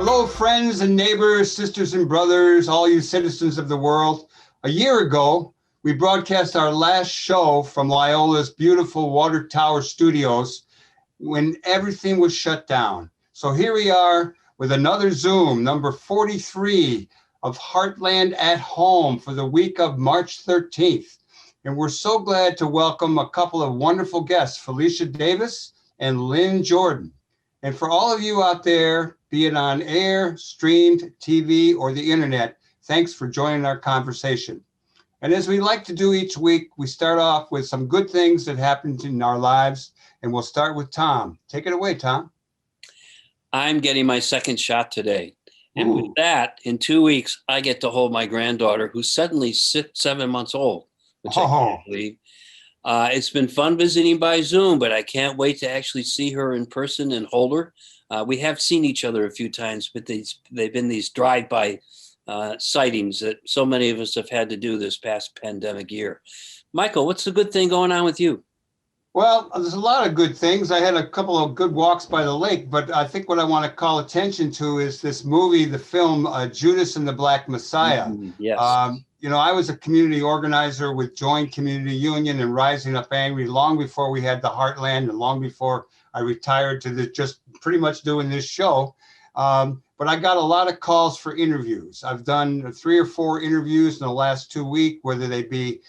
Hello, friends and neighbors, sisters and brothers, all you citizens of the world. A year ago, we broadcast our last show from Loyola's beautiful Water Tower Studios when everything was shut down. So here we are with another Zoom, number 43 of Heartland at Home for the week of March 13th. And we're so glad to welcome a couple of wonderful guests, Felicia Davis and Lynne Jordan. And for all of you out there, be it on air, streamed, TV, or the internet, thanks for joining our conversation. And as we like to do each week, we start off with some good things that happened in our lives. And we'll start with Thom. Take it away, Thom. I'm getting my second shot today. And with that, in 2 weeks, I get to hold my granddaughter, who's suddenly 7 months old, which I can't believe. It's been fun visiting by Zoom, but I can't wait to actually see her in person and hold her. We have seen each other a few times, but they've been these drive-by sightings that so many of us have had to do this past pandemic year. Michael, what's the good thing going on with you? Well, there's a lot of good things. I had a couple of good walks by the lake, but I think what I want to call attention to is this movie, the film Judas and the Black Messiah. Yes. I was a community organizer with Join Community Union and Rising Up Angry long before we had the Heartland and long before I retired to just pretty much doing this show. But I got a lot of calls for interviews. I've done 3 or 4 interviews in the last 2 weeks, whether they be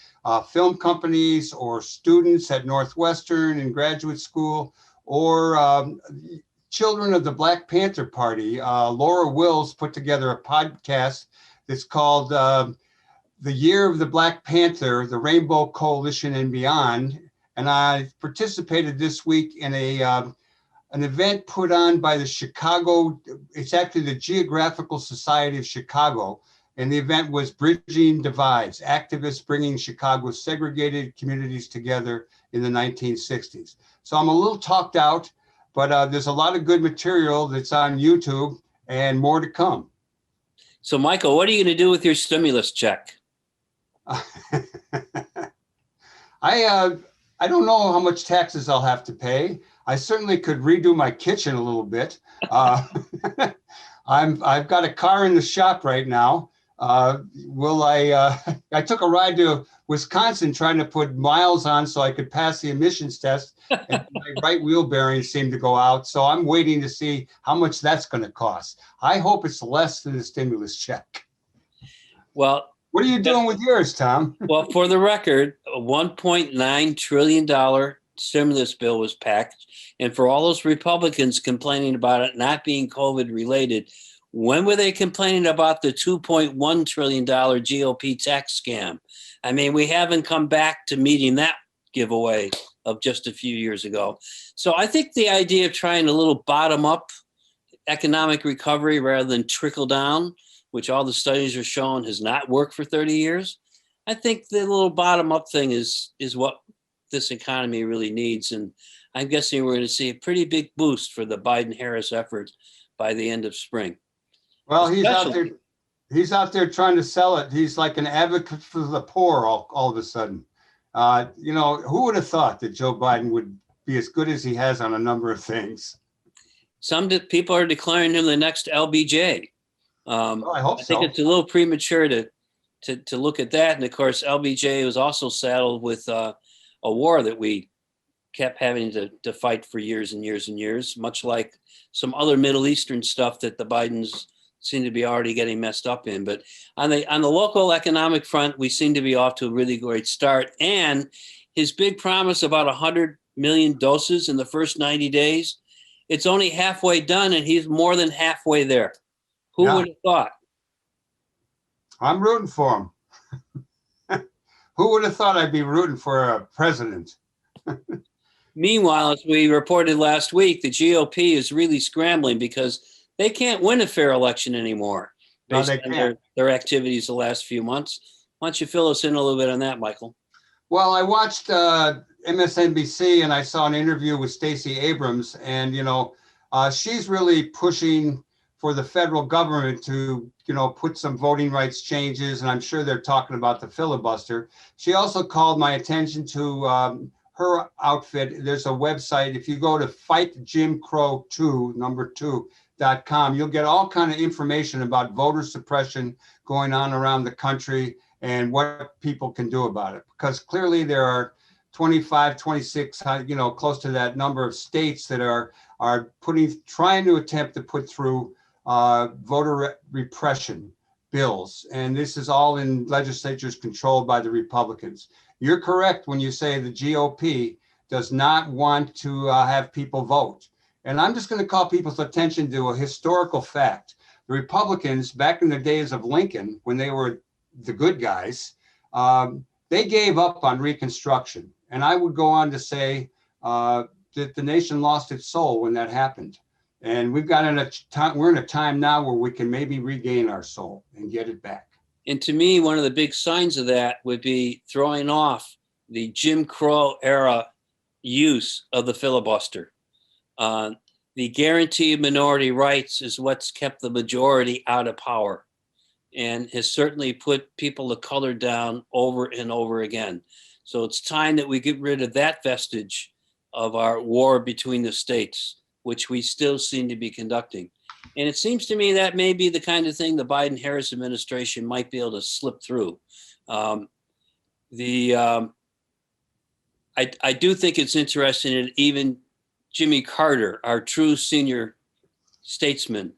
film companies or students at Northwestern in graduate school or children of the Black Panther Party. Laura Wills put together a podcast that's called The Year of the Black Panther, the Rainbow Coalition and Beyond. And I participated this week in an event put on by the Chicago, it's actually the Geographical Society of Chicago. And the event was Bridging Divides, activists bringing Chicago's segregated communities together in the 1960s. So I'm a little talked out, but there's a lot of good material that's on YouTube and more to come. So Michael, what are you going to do with your stimulus check? I don't know how much taxes I'll have to pay. I certainly could redo my kitchen a little bit. I've got a car in the shop right now. I took a ride to Wisconsin trying to put miles on so I could pass the emissions test, and my right wheel bearings seem to go out. So I'm waiting to see how much that's going to cost. I hope it's less than the stimulus check. Well, what are you doing with yours, Thom? Well, for the record, a $1.9 trillion stimulus bill was packed. And for all those Republicans complaining about it not being COVID related, when were they complaining about the $2.1 trillion GOP tax scam? I mean, we haven't come back to meeting that giveaway of just a few years ago. So I think the idea of trying a little bottom up economic recovery rather than trickle down, which all the studies are showing has not worked for 30 years. I think the little bottom up thing is what this economy really needs. And I'm guessing we're going to see a pretty big boost for the Biden-Harris effort by the end of spring. Well, he's out there trying to sell it. He's like an advocate for the poor all of a sudden. Who would have thought that Joe Biden would be as good as he has on a number of things? Some people are declaring him the next LBJ. I hope so. I think it's a little premature to look at that. And of course, LBJ was also saddled with a war that we kept having to fight for years and years and years, much like some other Middle Eastern stuff that the Bidens seem to be already getting messed up in. But on the local economic front, we seem to be off to a really great start. And his big promise about 100 million doses in the first 90 days, it's only halfway done, and he's more than halfway there. Who would have thought? I'm rooting for him. Who would have thought I'd be rooting for a president? Meanwhile, as we reported last week, the GOP is really scrambling because they can't win a fair election anymore based on their activities the last few months. Why don't you fill us in a little bit on that, Michael? Well, I watched MSNBC and I saw an interview with Stacey Abrams, and she's really pushing for the federal government to, put some voting rights changes, and I'm sure they're talking about the filibuster. She also called my attention to her outfit. There's a website. If you go to Fight Jim Crow 2, number 2, heartland.com, you'll get all kind of information about voter suppression going on around the country and what people can do about it. Because clearly there are 25, 26, close to that number of states that are trying to attempt to put through voter repression bills. And this is all in legislatures controlled by the Republicans. You're correct when you say the GOP does not want to have people vote. And I'm just going to call people's attention to a historical fact. The Republicans, back in the days of Lincoln, when they were the good guys, they gave up on Reconstruction. And I would go on to say that the nation lost its soul when that happened. And we're in a time now where we can maybe regain our soul and get it back. And to me, one of the big signs of that would be throwing off the Jim Crow era use of the filibuster. The guarantee of minority rights is what's kept the majority out of power and has certainly put people of color down over and over again. So it's time that we get rid of that vestige of our war between the states, which we still seem to be conducting. And it seems to me that may be the kind of thing the Biden-Harris administration might be able to slip through. I do think it's interesting that even Jimmy Carter, our true senior statesman,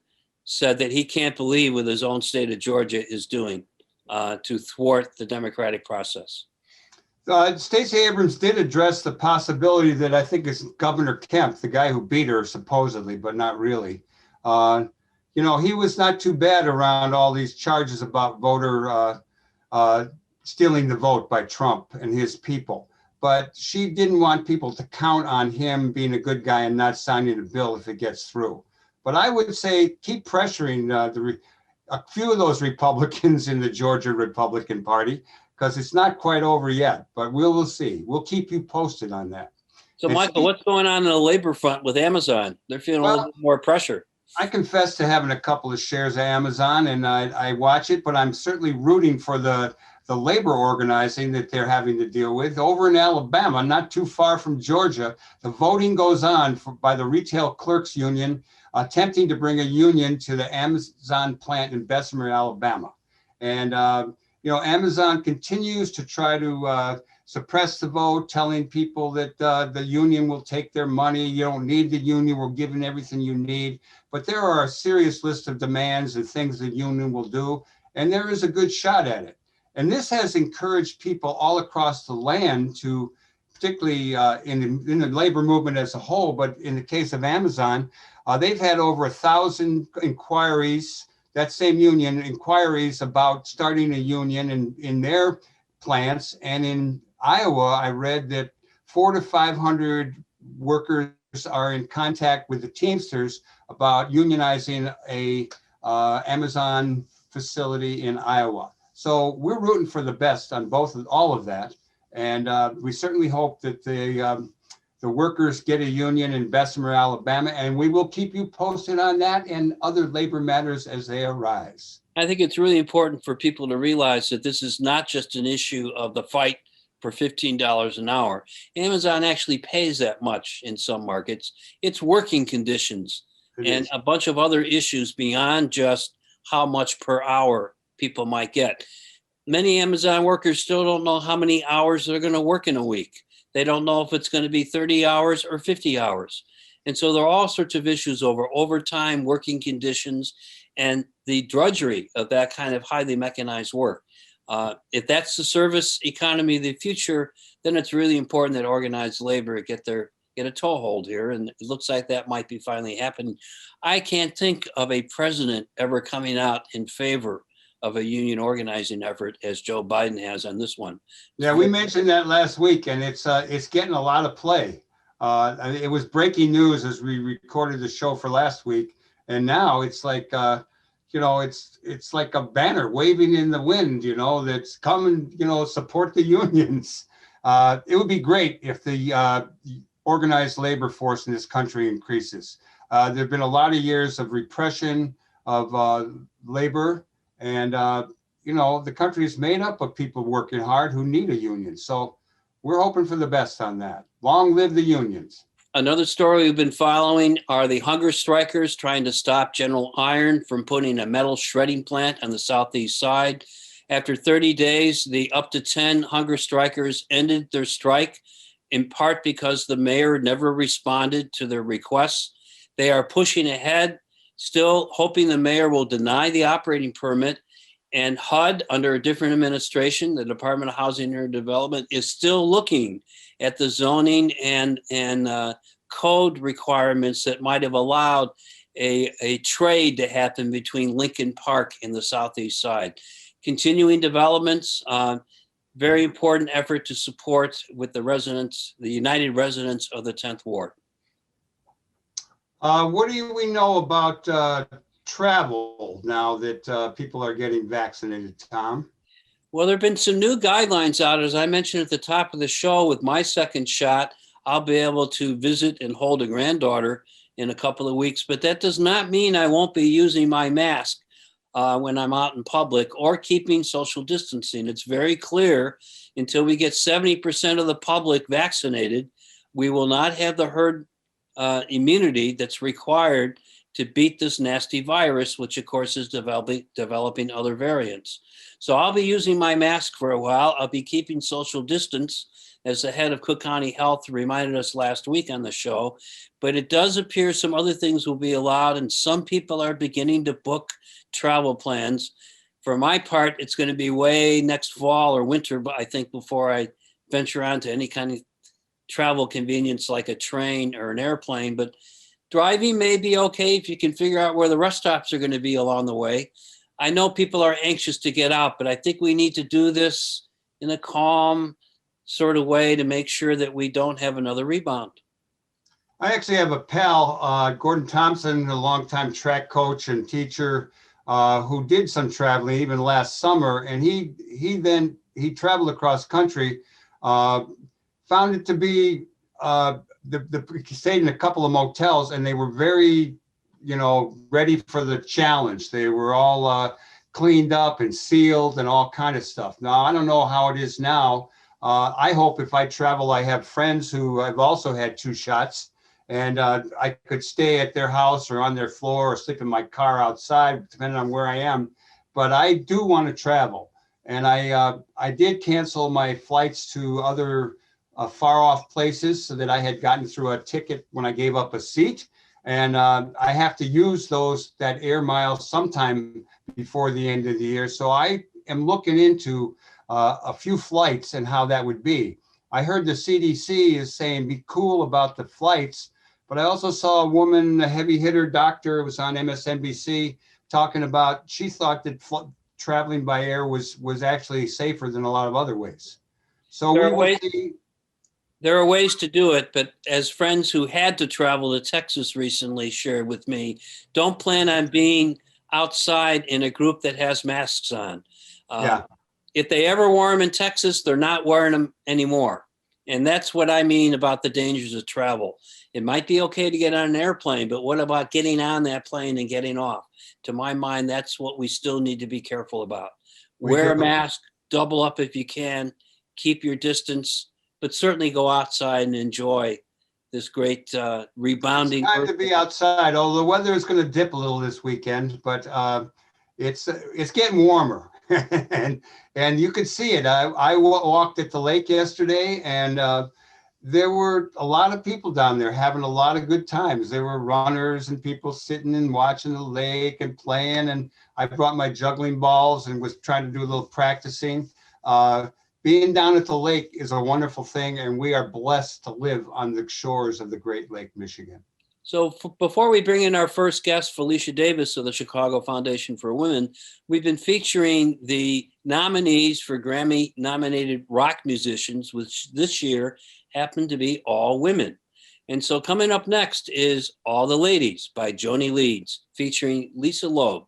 said that he can't believe what his own state of Georgia is doing to thwart the democratic process. Stacey Abrams did address the possibility that I think is Governor Kemp, the guy who beat her supposedly, but not really. He was not too bad around all these charges about voter stealing the vote by Trump and his people. But she didn't want people to count on him being a good guy and not signing a bill if it gets through. But I would say keep pressuring a few of those Republicans in the Georgia Republican Party, because it's not quite over yet, but we'll see. We'll keep you posted on that. So, Michael, what's going on the labor front with Amazon? They're feeling a little bit more pressure. I confess to having a couple of shares of Amazon, and I watch it, but I'm certainly rooting for the labor organizing that they're having to deal with. Over in Alabama, not too far from Georgia, the voting goes on by the Retail Clerks Union, attempting to bring a union to the Amazon plant in Bessemer, Alabama. And Amazon continues to try to suppress the vote, telling people that the union will take their money. You don't need the union. We're giving everything you need. But there are a serious list of demands and things the union will do, and there is a good shot at it. And this has encouraged people all across the land to, particularly in the labor movement as a whole, but in the case of Amazon, they've had over 1,000 inquiries, that same union inquiries about starting a union in their plants. And in Iowa, I read that 400 to 500 workers are in contact with the Teamsters about unionizing a Amazon facility in Iowa. So we're rooting for the best on all of that. And we certainly hope that the workers get a union in Bessemer, Alabama, and we will keep you posted on that and other labor matters as they arise. I think it's really important for people to realize that this is not just an issue of the fight for $15 an hour. Amazon actually pays that much in some markets. It's working conditions and a bunch of other issues beyond just how much per hour people might get. Many Amazon workers still don't know how many hours they're going to work in a week. They don't know if it's going to be 30 hours or 50 hours. And so there are all sorts of issues over overtime, working conditions, and the drudgery of that kind of highly mechanized work. If that's the service economy of the future, then it's really important that organized labor get a toehold here. And it looks like that might be finally happening. I can't think of a president ever coming out in favor of a union organizing effort as Joe Biden has on this one. Yeah, we mentioned that last week, and it's getting a lot of play. It was breaking news as we recorded the show for last week, and now it's like it's like a banner waving in the wind. That's coming. Support the unions. It would be great if the organized labor force in this country increases. There have been a lot of years of repression of labor. And, the country is made up of people working hard who need a union. So we're hoping for the best on that. Long live the unions. Another story we've been following are the hunger strikers trying to stop General Iron from putting a metal shredding plant on the southeast side. After 30 days, the up to 10 hunger strikers ended their strike, in part because the mayor never responded to their requests. They are pushing ahead, still hoping the mayor will deny the operating permit. And HUD, under a different administration, the Department of Housing and Development, is still looking at the zoning and code requirements that might have allowed a trade to happen between Lincoln Park and the southeast side. Continuing developments, very important effort to support with the residents, the United Residents of the 10th Ward. What do we know about travel now that people are getting vaccinated, Thom? Well, there have been some new guidelines out. As I mentioned at the top of the show, with my second shot, I'll be able to visit and hold a granddaughter in a couple of weeks, but that does not mean I won't be using my mask when I'm out in public or keeping social distancing. It's very clear until we get 70% of the public vaccinated, we will not have the herd immunity that's required to beat this nasty virus, which of course is developing other variants. So I'll be using my mask for a while. I'll be keeping social distance, as the head of Cook County Health reminded us last week on the show. But it does appear some other things will be allowed, and some people are beginning to book travel plans. For my part, it's going to be way next fall or winter, but I think before I venture on to any kind of travel convenience like a train or an airplane. But driving may be okay if you can figure out where the rest stops are going to be along the way. I know people are anxious to get out, but I think we need to do this in a calm sort of way to make sure that we don't have another rebound. I actually have a pal, Gordon Thompson, a longtime track coach and teacher, who did some traveling even last summer, and he traveled across country, found it to be he stayed in a couple of motels, and they were very, ready for the challenge. They were all cleaned up and sealed and all kind of stuff. Now, I don't know how it is now. I hope if I travel, I have friends who have also had 2 shots, and I could stay at their house or on their floor or sleep in my car outside, depending on where I am. But I do want to travel. And I did cancel my flights to other far off places so that I had gotten through a ticket when I gave up a seat. And I have to use that air miles sometime before the end of the year. So I am looking into a few flights and how that would be. I heard the CDC is saying be cool about the flights, but I also saw a woman, a heavy hitter doctor, it was on MSNBC, talking about she thought that traveling by air was actually safer than a lot of other ways. So there are ways to do it, but as friends who had to travel to Texas recently shared with me, don't plan on being outside in a group that has masks on. If they ever wore them in Texas, they're not wearing them anymore. And that's what I mean about the dangers of travel. It might be okay to get on an airplane, but what about getting on that plane and getting off? To my mind, that's what we still need to be careful about. Wear a mask, double up if you can, keep your distance, but certainly go outside and enjoy this great rebounding. It's time to be outside, although the weather is going to dip a little this weekend, but it's getting warmer. and you could see it. I walked at the lake yesterday, and there were a lot of people down there having a lot of good times. There were runners and people sitting and watching the lake and playing. And I brought my juggling balls and was trying to do a little practicing. Being down at the lake is a wonderful thing, and we are blessed to live on the shores of the Great Lake, Michigan. So before we bring in our first guest, Felicia Davis of the Chicago Foundation for Women, we've been featuring the nominees for Grammy-nominated rock musicians, which this year happened to be all women. And so coming up next is All the Ladies by Joni Leeds, featuring Lisa Loeb.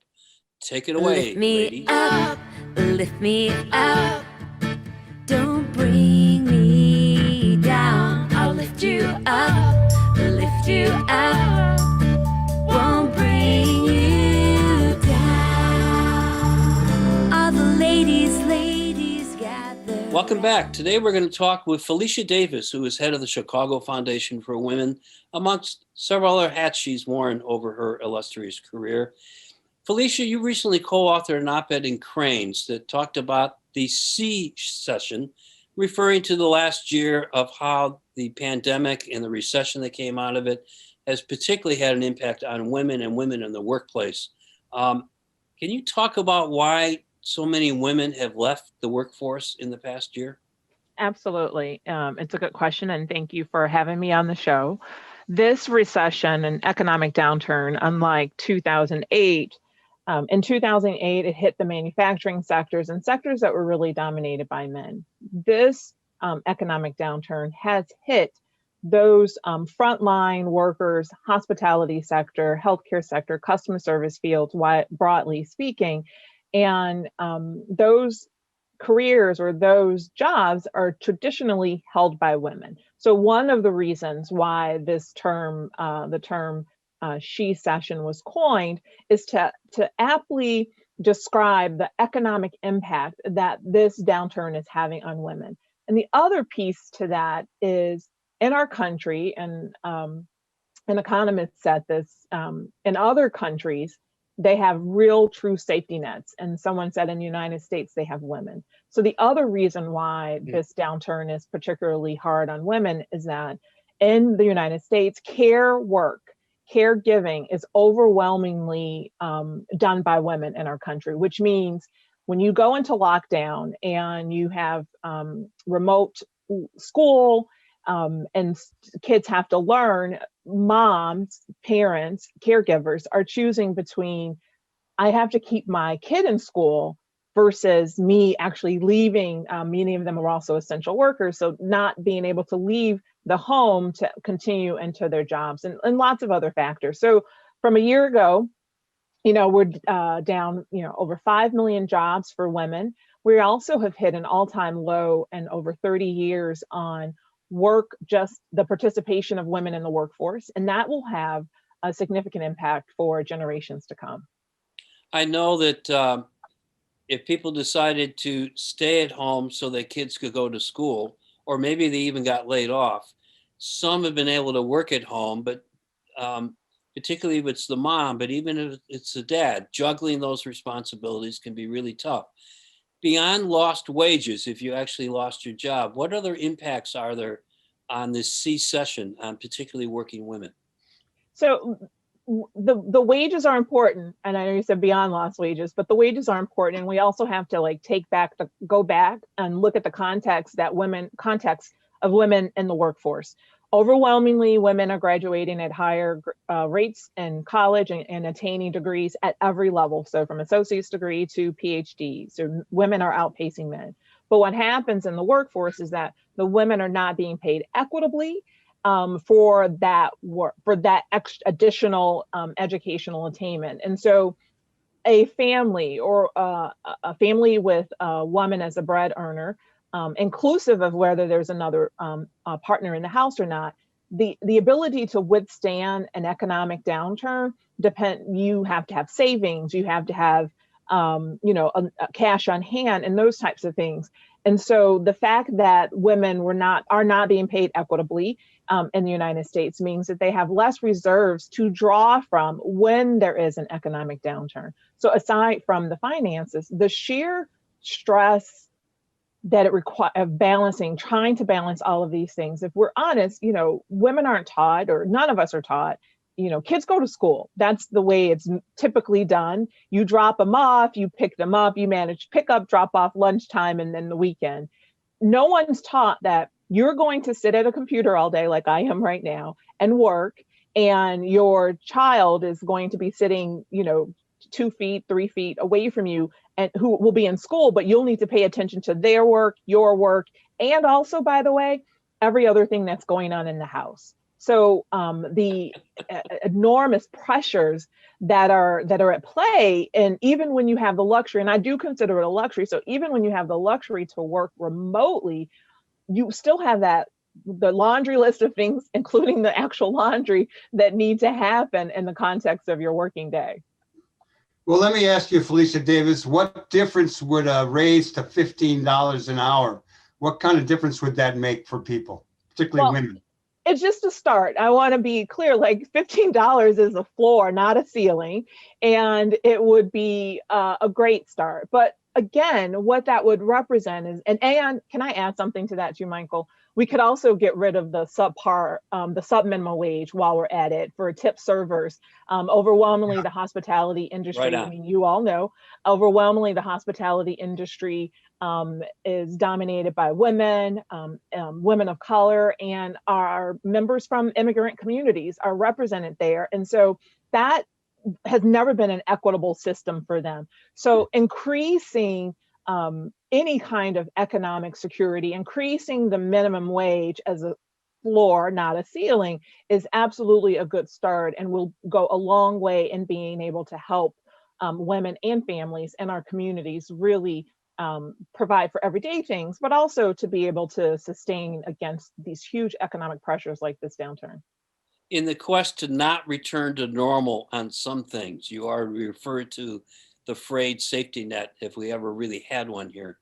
Take it away, lift me ladies. Up, lift me up. Don't bring me down. I'll lift you up, lift you up. Won't bring you down. All the ladies gather Welcome back. Today we're going to talk with Felicia Davis, who is head of the Chicago Foundation for Women, amongst several other hats she's worn over her illustrious career. Felicia, you recently co-authored an op-ed in Cranes that talked about the She-Cession, referring to the last year of how the pandemic and the recession that came out of it has particularly had an impact on women and women in the workplace. Can you talk about why so many women have left the workforce in the past year? Absolutely. It's a good question, and thank you for having me on the show. This recession and economic downturn, unlike 2008, in 2008, it hit the manufacturing sectors and sectors that were really dominated by men. This economic downturn has hit those frontline workers, hospitality sector, healthcare sector, customer service fields, broadly speaking. And those careers or those jobs are traditionally held by women. So one of the reasons why this term, the term She-Cession was coined, is to aptly describe the economic impact that this downturn is having on women. And the other piece to that is in our country, and an economist said this, in other countries, they have real true safety nets. And someone said in the United States, they have women. So the other reason why this downturn is particularly hard on women is that in the United States, caregiving is overwhelmingly done by women in our country, which means when you go into lockdown and you have remote school and kids have to learn, moms, parents, caregivers are choosing between, I have to keep my kid in school versus me actually leaving. Many of them are also essential workers, so not being able to leave the home to continue into their jobs, and lots of other factors. So from a year ago, we're down, over 5 million jobs for women. We also have hit an all-time low in over 30 years on just the participation of women in the workforce, and that will have a significant impact for generations to come. I know that if people decided to stay at home so that kids could go to school, or maybe they even got laid off, some have been able to work at home, but particularly if it's the mom, but even if it's the dad, juggling those responsibilities can be really tough. Beyond lost wages, if you actually lost your job, what other impacts are there on this She-Cession on particularly working women? So the wages are important, and I know you said beyond lost wages, but the wages are important, and we also have to go back and look at the context of women in the workforce. Overwhelmingly, women are graduating at higher rates in college and attaining degrees at every level. So from associate's degree to PhD. So women are outpacing men. But what happens in the workforce is that the women are not being paid equitably for that work, for that additional educational attainment. And so a family or a family with a woman as a bread earner, inclusive of whether there's another partner in the house or not, the ability to withstand an economic downturn you have to have savings, you have to have a cash on hand and those types of things. And so the fact that women are not being paid equitably in the United States means that they have less reserves to draw from when there is an economic downturn. So aside from the finances, the sheer stress that it requires of trying to balance all of these things. If we're honest, women aren't taught, or none of us are taught, kids go to school. That's the way it's typically done. You drop them off, you pick them up, you manage pick up, drop off, lunchtime, and then the weekend. No one's taught that you're going to sit at a computer all day like I am right now and work, and your child is going to be sitting, 2 feet, 3 feet away from you, and who will be in school, but you'll need to pay attention to their work, your work, and also, by the way, every other thing that's going on in the house. So the enormous pressures that are at play, and even when you have the luxury, and I do consider it a luxury, so even when you have the luxury to work remotely, you still have the laundry list of things, including the actual laundry, that need to happen in the context of your working day. Well, let me ask you, Felicia Davis, what difference would a raise to $15 an hour what kind of difference would that make for people, particularly Well, women? it's just a start. I want to be clear, like $15 is a floor, not a ceiling. And it would be a great start. But again, what that would represent is, and can I add something to that too, Michael? We could also get rid of the sub minimum wage while we're at it for tip servers. Overwhelmingly, the hospitality industry, Right I on. mean, you all know, overwhelmingly the hospitality industry is dominated by women, women of color, and our members from immigrant communities are represented there. And so that has never been an equitable system for them. So increasing any kind of economic security, increasing the minimum wage as a floor, not a ceiling, is absolutely a good start and will go a long way in being able to help women and families in our communities really provide for everyday things, but also to be able to sustain against these huge economic pressures like this downturn. In the quest to not return to normal on some things, you already referred to the frayed safety net, if we ever really had one here.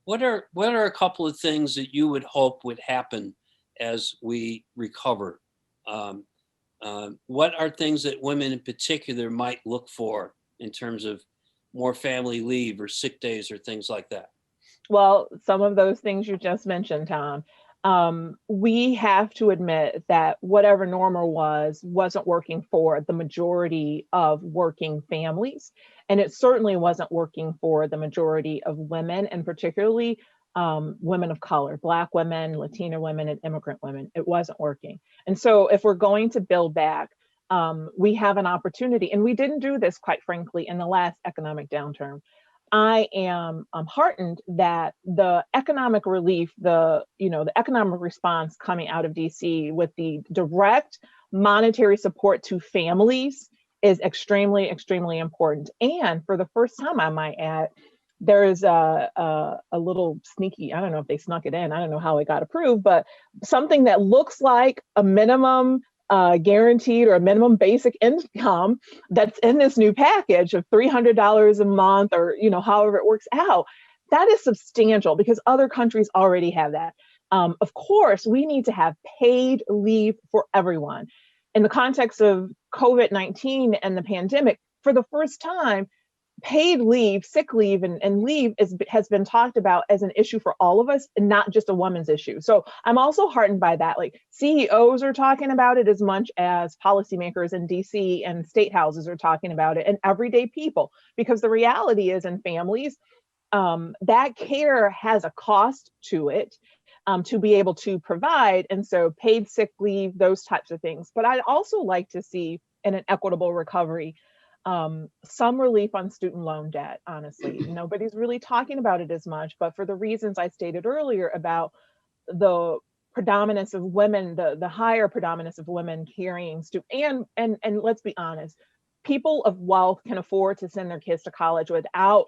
What are a couple of things that you would hope would happen as we recover? What are things that women in particular might look for in terms of more family leave or sick days or things like that? Well, some of those things you just mentioned, Thom. We have to admit that whatever normal wasn't working for the majority of working families. And it certainly wasn't working for the majority of women, and particularly women of color, Black women, Latina women, and immigrant women. It wasn't working. And so if we're going to build back, we have an opportunity. And we didn't do this, quite frankly, in the last economic downturn. I am heartened that the economic relief, the economic response coming out of DC with the direct monetary support to families is extremely, extremely important. And for the first time, I might add, there is a little sneaky, I don't know if they snuck it in, I don't know how it got approved, but something that looks like a minimum guaranteed or a minimum basic income that's in this new package of $300 a month, or however it works out. That is substantial because other countries already have that. Of course, we need to have paid leave for everyone. In the context of COVID-19 and the pandemic, for the first time, paid leave, sick leave, and leave has been talked about as an issue for all of us, and not just a woman's issue. So I'm also heartened by that. Like, CEOs are talking about it as much as policymakers in DC and state houses are talking about it, and everyday people, because the reality is in families, that care has a cost to it to be able to provide. And so paid sick leave, those types of things. But I'd also like to see in an equitable recovery, some relief on student loan debt. Honestly, nobody's really talking about it as much, but for the reasons I stated earlier about the predominance of women, the higher predominance of women carrying student, and let's be honest, people of wealth can afford to send their kids to college without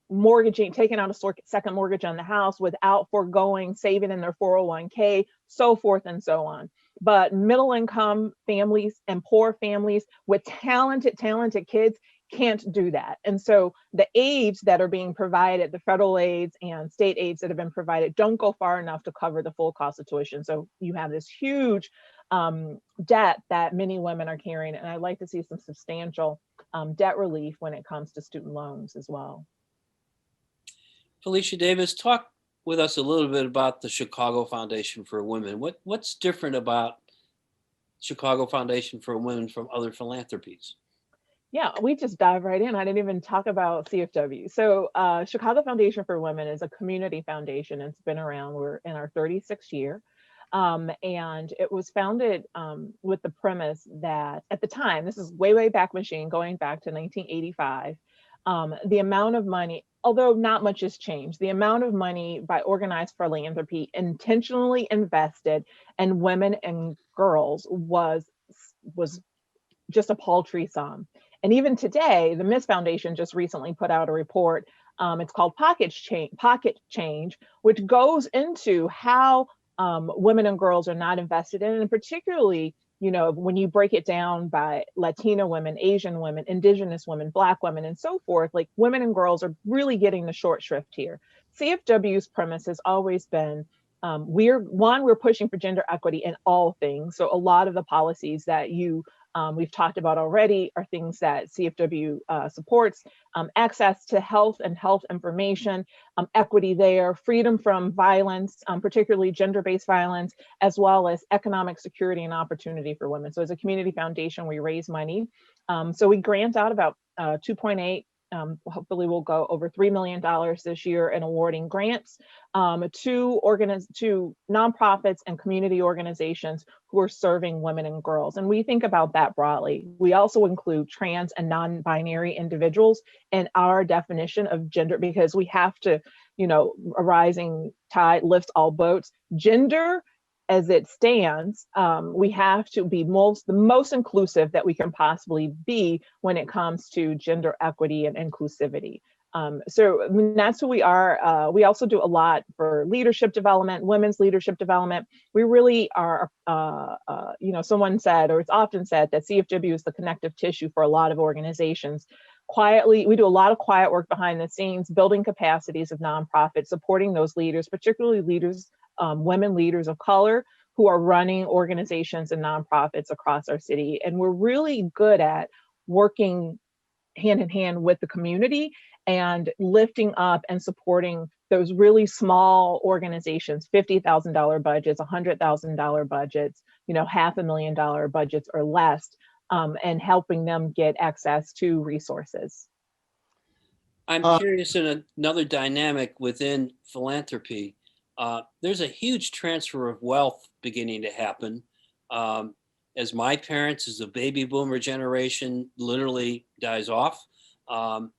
mortgaging, taking out a second mortgage on the house, without foregoing saving in their 401k, so forth and so on. But middle income families and poor families with talented kids can't do that. And so the aids that are being provided, the federal aids and state aids that have been provided, don't go far enough to cover the full cost of tuition. So you have this huge debt that many women are carrying. And I'd like to see some substantial debt relief when it comes to student loans as well. Felicia Davis, talk with us a little bit about the Chicago Foundation for Women. What's different about Chicago Foundation for Women from other philanthropies? Yeah, we just dive right in. I didn't even talk about CFW. So Chicago Foundation for Women is a community foundation. It's been around. We're in our 36th year. And it was founded with the premise that at the time, this is way back machine, going back to 1985, the amount of money, although not much has changed, the amount of money by organized philanthropy intentionally invested in women and girls was just a paltry sum. And even today, the Miss Foundation just recently put out a report. It's called Pocket Change, which goes into how women and girls are not invested in, and particularly you know, when you break it down by Latina women, Asian women, Indigenous women, Black women, and so forth, like women and girls are really getting the short shrift here. CFW's premise has always been, we're pushing for gender equity in all things. So a lot of the policies that we've talked about already are things that CFW supports: access to health and health information, equity there, freedom from violence, particularly gender-based violence, as well as economic security and opportunity for women. So as a community foundation, we raise money. So we grant out about 2.8, hopefully we'll go over $3 million this year in awarding grants to nonprofits and community organizations who are serving women and girls. And we think about that broadly. We also include trans and non-binary individuals in our definition of gender, because we have to, you know, a rising tide lifts all boats. Gender, as it stands, we have to be the most inclusive that we can possibly be when it comes to gender equity and inclusivity. So I mean, that's who we are. We also do a lot for leadership development, women's leadership development. We really are, you know, someone said, or it's often said, that CFW is the connective tissue for a lot of organizations. Quietly, we do a lot of quiet work behind the scenes, building capacities of nonprofits, supporting those leaders, particularly leaders, women leaders of color who are running organizations and nonprofits across our city. And we're really good at working hand in hand with the community and lifting up and supporting those really small organizations, $50,000 budgets, $100,000 budgets, you know, $500,000 budgets or less, and helping them get access to resources. I'm curious in another dynamic within philanthropy. There's a huge transfer of wealth beginning to happen. As my parents, as the baby boomer generation literally dies off, our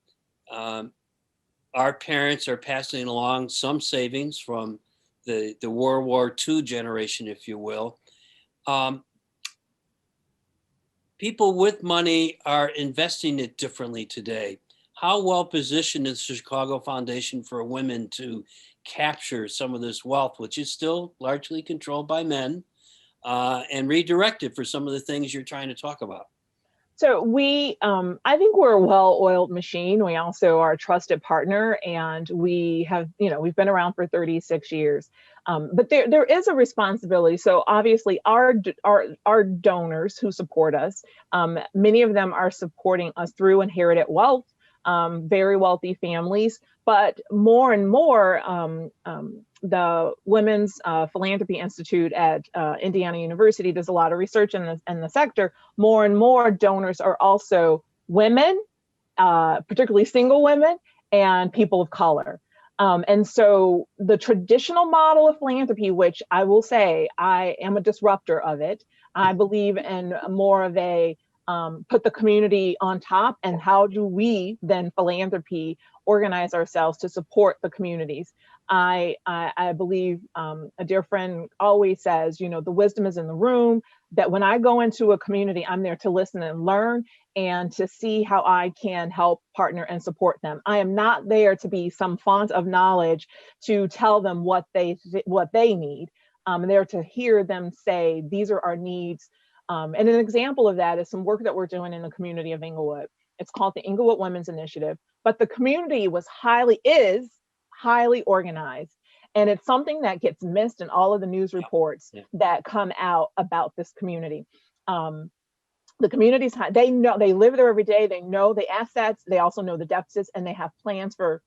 parents are passing along some savings from the World War II generation, if you will. People with money are investing it differently today. How well positioned is the Chicago Foundation for Women to capture some of this wealth, which is still largely controlled by men, and redirect it for some of the things you're trying to talk about? So I think we're a well-oiled machine. We also are a trusted partner, and we have, you know, we've been around for 36 years. But there is a responsibility. So obviously our donors who support us, many of them are supporting us through inherited wealth, very wealthy families, but more and more, the Women's Philanthropy Institute at Indiana University does a lot of research in the sector. More and more donors are also women, particularly single women and people of color. And so the traditional model of philanthropy, which I will say I am a disruptor of it, I believe in more of a put the community on top, and how do we then philanthropy organize ourselves to support the communities. I believe a dear friend always says, you know, the wisdom is in the room, that when I go into a community, I'm there to listen and learn and to see how I can help partner and support them. I am not there to be some font of knowledge to tell them what they need. I'm there to hear them say, these are our needs. And an example of that is some work that we're doing in the community of Inglewood. It's called the Inglewood Women's Initiative, but the community is highly organized. And it's something that gets missed in all of the news reports that come out about this community. The community's, they know, they live there every day. They know the assets. They also know the deficits, and they have plans for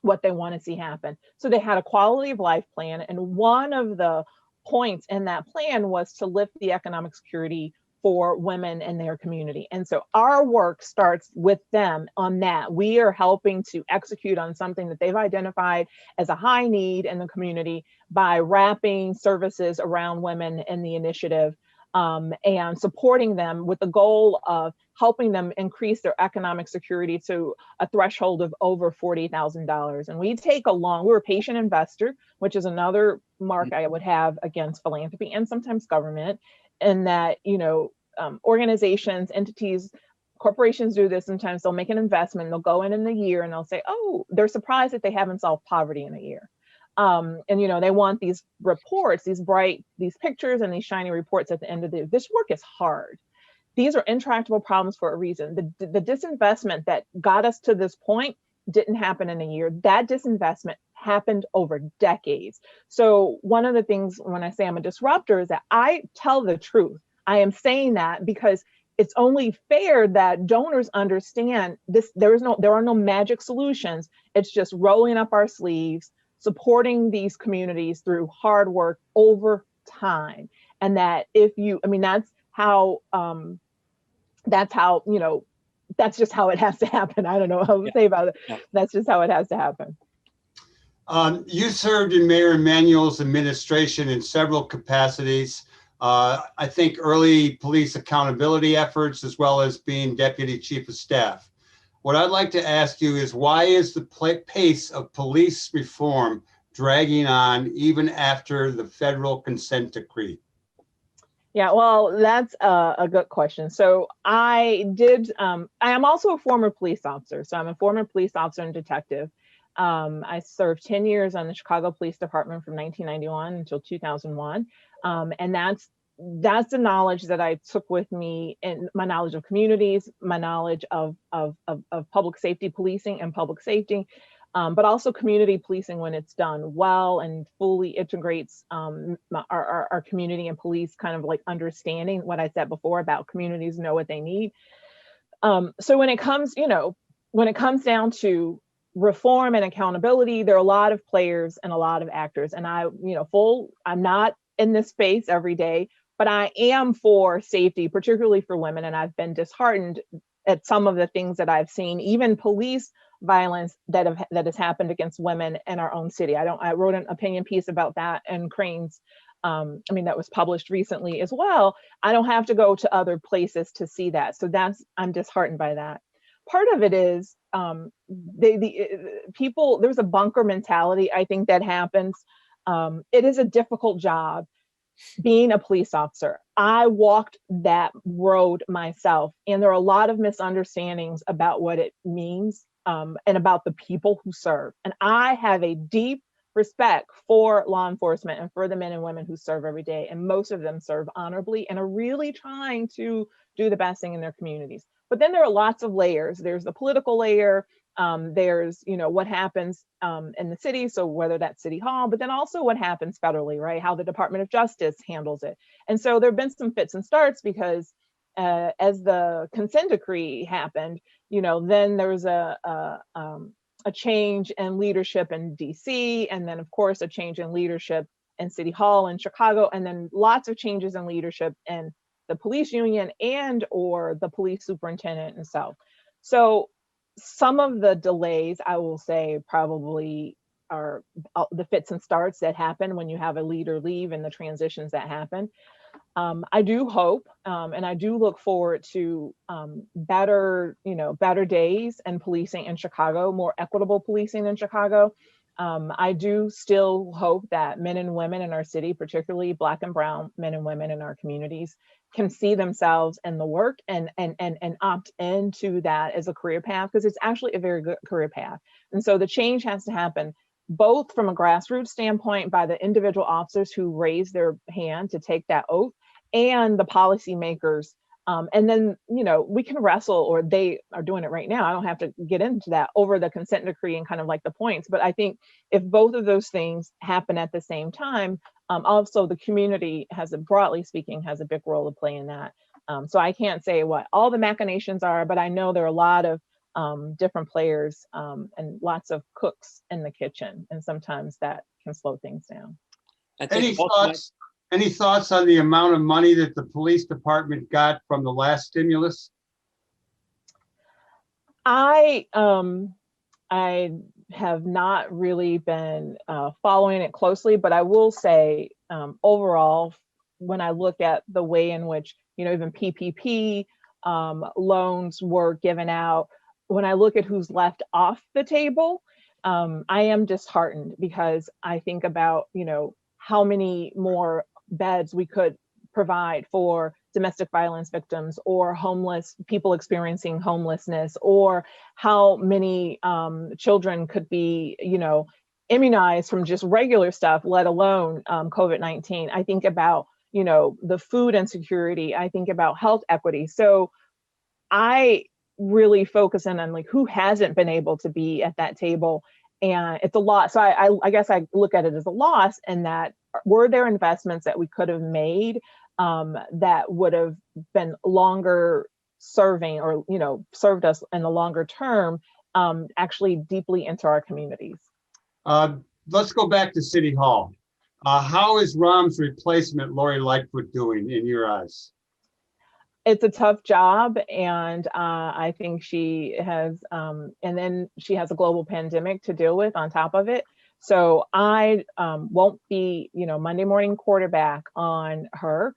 what they want to see happen. So they had a quality of life plan. And one of the points in that plan was to lift the economic security for women in their community. And so our work starts with them on that. We are helping to execute on something that they've identified as a high need in the community by wrapping services around women in the initiative, and supporting them with the goal of helping them increase their economic security to a threshold of over $40,000. And we're a patient investor, which is another mark I would have against philanthropy and sometimes government, in that, you know, organizations, entities, corporations do this. Sometimes they'll make an investment, they'll go in the year and they'll say, oh, they're surprised that they haven't solved poverty in a year. And, they want these reports, these pictures and these shiny reports at the end of this work is hard. These are intractable problems for a reason. The disinvestment that got us to this point didn't happen in a year. That disinvestment happened over decades. So one of the things when I say I'm a disruptor is that I tell the truth. I am saying that because it's only fair that donors understand this. There are no magic solutions. It's just rolling up our sleeves, supporting these communities through hard work over time. And that that's how, that's just how it has to happen. I don't know how to say about it. Yeah. That's just how it has to happen. You served in Mayor Emanuel's administration in several capacities. I think early police accountability efforts, as well as being deputy chief of staff. What I'd like to ask you is, why is the pace of police reform dragging on even after the federal consent decree? Yeah, well, that's a good question. So I am also a former police officer. So I'm a former police officer and detective. I served 10 years on the Chicago Police Department from 1991 until 2001. And that's the knowledge that I took with me, and my knowledge of communities, my knowledge of public safety policing and public safety, but also community policing when it's done well and fully integrates our community and police kind of like understanding what I said before about communities know what they need. So when it comes down to reform and accountability, there are a lot of players and a lot of actors. And I'm not in this space every day, but I am for safety, particularly for women. And I've been disheartened at some of the things that I've seen, even police violence that has happened against women in our own city. I wrote an opinion piece about that in Crane's, that was published recently as well. I don't have to go to other places to see that. So I'm disheartened by that. Part of it is there's a bunker mentality, I think, that happens. It is a difficult job being a police officer. I walked that road myself, and there are a lot of misunderstandings about what it means and about the people who serve. And I have a deep respect for law enforcement and for the men and women who serve every day. And most of them serve honorably and are really trying to do the best thing in their communities. But then there are lots of layers. There's the political layer. There's, what happens in the city. So whether that's City Hall, but then also what happens federally, right? How the Department of Justice handles it. And so there have been some fits and starts because as the consent decree happened, then there was a change in leadership in DC, and then of course a change in leadership in City Hall in Chicago, and then lots of changes in leadership in the police union and or the police superintendent himself. So some of the delays, I will say, probably are the fits and starts that happen when you have a leader leave and the transitions that happen. I do hope, and I do look forward to better days and policing in Chicago, more equitable policing in Chicago. I do still hope that men and women in our city, particularly Black and Brown men and women in our communities, can see themselves in the work and opt into that as a career path, because it's actually a very good career path. And so the change has to happen both from a grassroots standpoint by the individual officers who raise their hand to take that oath, and the policymakers. And then, we can wrestle, or they are doing it right now. I don't have to get into that over the consent decree and kind of like the points. But I think if both of those things happen at the same time, also the community broadly speaking, has a big role to play in that. So I can't say what all the machinations are, but I know there are a lot of different players and lots of cooks in the kitchen. And sometimes that can slow things down. Any thoughts on the amount of money that the police department got from the last stimulus? I have not really been following it closely, but I will say overall, when I look at the way in which, even PPP loans were given out, when I look at who's left off the table, I am disheartened, because I think about, how many more beds we could provide for domestic violence victims or homeless people experiencing homelessness, or how many children could be, immunized from just regular stuff, let alone COVID-19. I think about, the food insecurity. I think about health equity. So I really focus in on like who hasn't been able to be at that table. And it's a lot. So I guess I look at it as a loss, and that were there investments that we could have made that would have been longer serving, or, served us in the longer term, actually deeply into our communities. Let's go back to City Hall. How is Rom's replacement, Lori Lightfoot, doing in your eyes? It's a tough job, and I think she has, and then she has a global pandemic to deal with on top of it. So I won't be, Monday morning quarterback on her.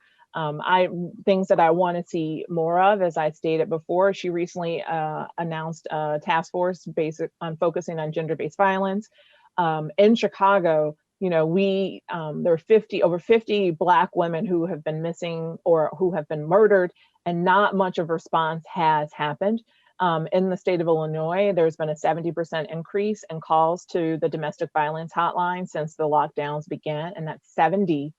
Things that I want to see more of, as I stated before, she recently announced a task force based on focusing on gender-based violence. In Chicago, there are over 50 Black women who have been missing or who have been murdered, and not much of a response has happened. In the state of Illinois, there's been a 70% increase in calls to the domestic violence hotline since the lockdowns began, and that's 70%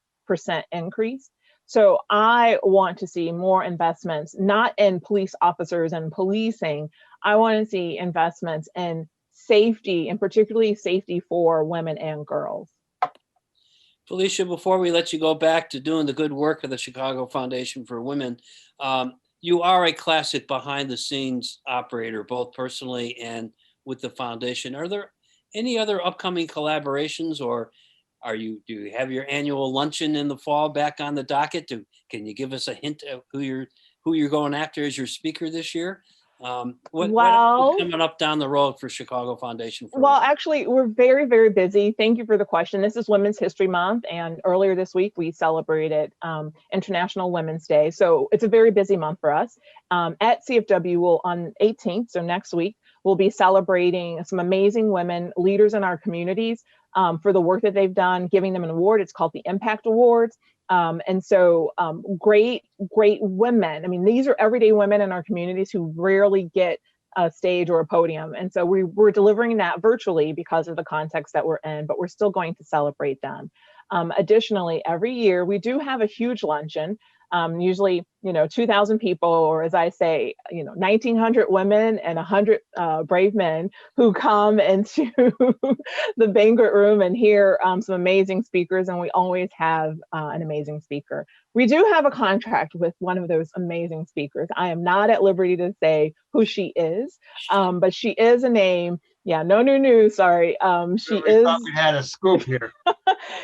increase. So I want to see more investments, not in police officers and policing. I want to see investments in safety, and particularly safety for women and girls. Felicia, before we let you go back to doing the good work of the Chicago Foundation for Women, you are a classic behind the scenes operator, both personally and with the foundation. Are there any other upcoming collaborations, or do you have your annual luncheon in the fall back on the docket? Can you give us a hint of who you're going after as your speaker this year? What else is coming up down the road for Chicago Foundation for Women? Actually, we're very, very busy. Thank you for the question. This is Women's History Month, and earlier this week we celebrated International Women's Day. So it's a very busy month for us. At CFW, on 18th, so next week, we'll be celebrating some amazing women leaders in our communities for the work that they've done, giving them an award. It's called the Impact Awards. Great women. I mean, these are everyday women in our communities who rarely get a stage or a podium. And so we're delivering that virtually because of the context that we're in, but we're still going to celebrate them. Additionally, every year we do have a huge luncheon. Usually, 2,000 people, or as I say, 1,900 women and 100 brave men who come into the banquet room and hear some amazing speakers. And we always have an amazing speaker. We do have a contract with one of those amazing speakers. I am not at liberty to say who she is, but she is a name. Yeah, no new news. Sorry. She is. We had a scoop here.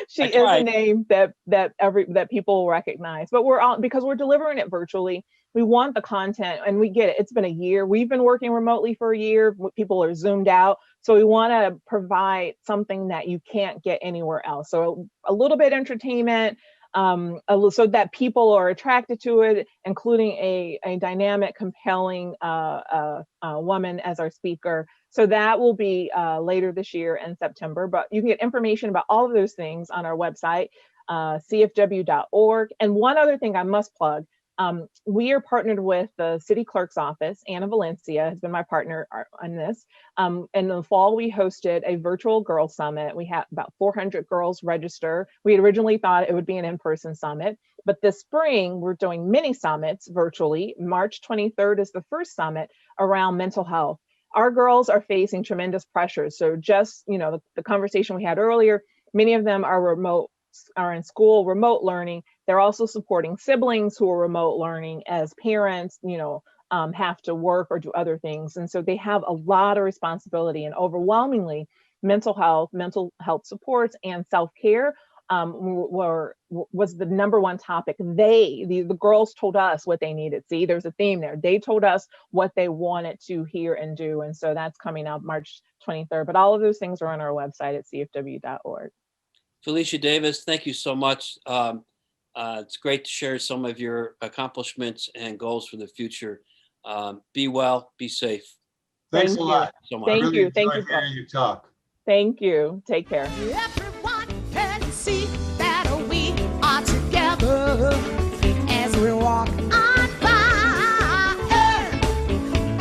She is a name that people recognize. But because we're delivering it virtually, we want the content, and we get it. It's been a year. We've been working remotely for a year. People are zoomed out. So we want to provide something that you can't get anywhere else. So a little bit entertainment, so that people are attracted to it, including a dynamic, compelling woman as our speaker. So that will be later this year in September, but you can get information about all of those things on our website, cfw.org. And one other thing I must plug, we are partnered with the city clerk's office. Anna Valencia has been my partner on this. In the fall, we hosted a virtual girls summit. We had about 400 girls register. We had originally thought it would be an in-person summit, but this spring we're doing mini summits virtually. March 23rd is the first summit around mental health. Our girls are facing tremendous pressures. So just, the conversation we had earlier, many of them are in school, remote learning. They're also supporting siblings who are remote learning as parents, have to work or do other things. And so they have a lot of responsibility, and overwhelmingly mental health supports and self-care was the number one topic. The girls told us what they needed. See, there's a theme there. They told us what they wanted to hear and do. And so that's coming up March 23rd. But all of those things are on our website at cfw.org. Felicia Davis, thank you so much. It's great to share some of your accomplishments and goals for the future. Be well, be safe. Thanks a lot. So much. Thank you. Thank you. Hearing you talk. Thank you. Take care. Everyone can see that we are together as we walk on fire,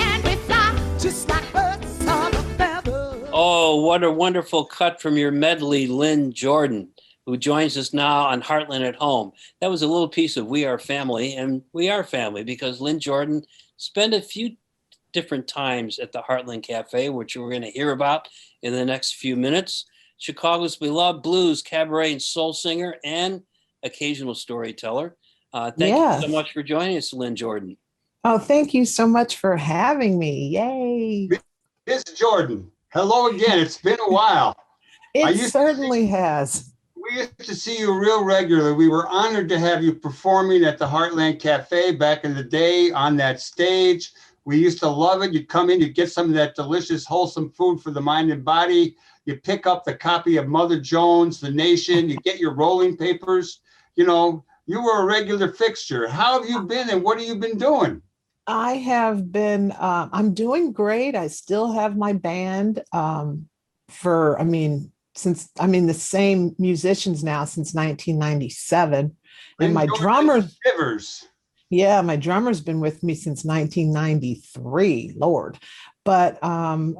and we fly just like birds of a feather. Oh, Oh, what a wonderful cut from your medley, Lynne Jordan, who joins us now on Heartland at Home. That was a little piece of We Are Family, and we are family because Lynne Jordan spent a few different times at the Heartland Cafe, which we're going to hear about in the next few minutes. Chicago's beloved blues, cabaret, and soul singer, and occasional storyteller. Thank you so much for joining us, Lynne Jordan. Oh, thank you so much for having me. Yay. Miss Jordan, hello again. It's been a while. It certainly has. We used to see you real regularly. We were honored to have you performing at the Heartland Cafe back in the day on that stage. We used to love it. You'd come in, you'd get some of that delicious, wholesome food for the mind and body. You pick up the copy of Mother Jones, The Nation, you get your rolling papers. You know, you were a regular fixture. How have you been and what have you been doing? I have been, I'm doing great. I still have my band the same musicians now since 1997. And my drummer, Rivers. Yeah, my drummer's been with me since 1993, Lord. But I've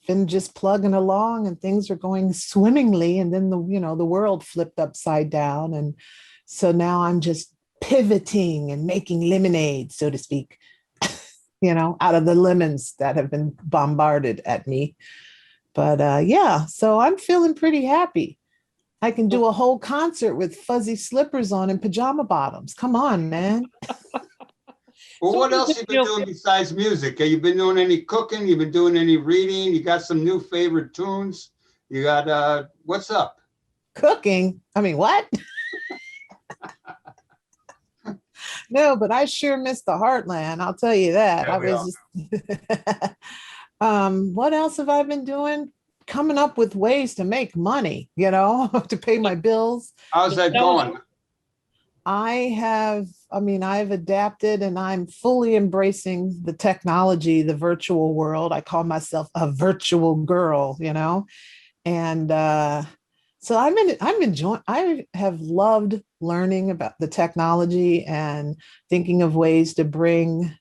been just plugging along and things are going swimmingly. And then the world flipped upside down. And so now I'm just pivoting and making lemonade, so to speak, out of the lemons that have been bombarded at me. But so I'm feeling pretty happy. I can do a whole concert with fuzzy slippers on and pajama bottoms. Come on, man. Well, what else have you been doing besides music? Have you been doing any cooking? You've been doing any reading? You got some new favorite tunes? You got, what's up? Cooking? I mean, what? No, but I sure miss the Heartland. I'll tell you that. What else have I been doing? Coming up with ways to make money, to pay my bills. How's that going? I've adapted and I'm fully embracing the technology, the virtual world. I call myself a virtual girl, and so I have loved learning about the technology and thinking of ways to bring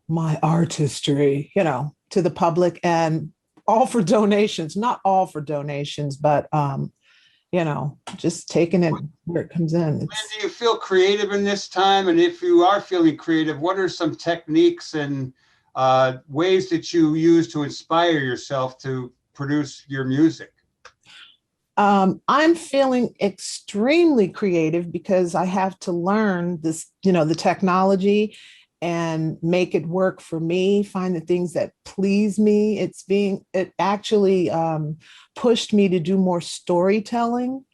my artistry, to the public, and all for donations, not all for donations, but, just taking it where it comes in. Lynne, do you feel creative in this time? And if you are feeling creative, what are some techniques and ways that you use to inspire yourself to produce your music? I'm feeling extremely creative because I have to learn this, the technology and make it work for me, find the things that please me. It actually pushed me to do more storytelling.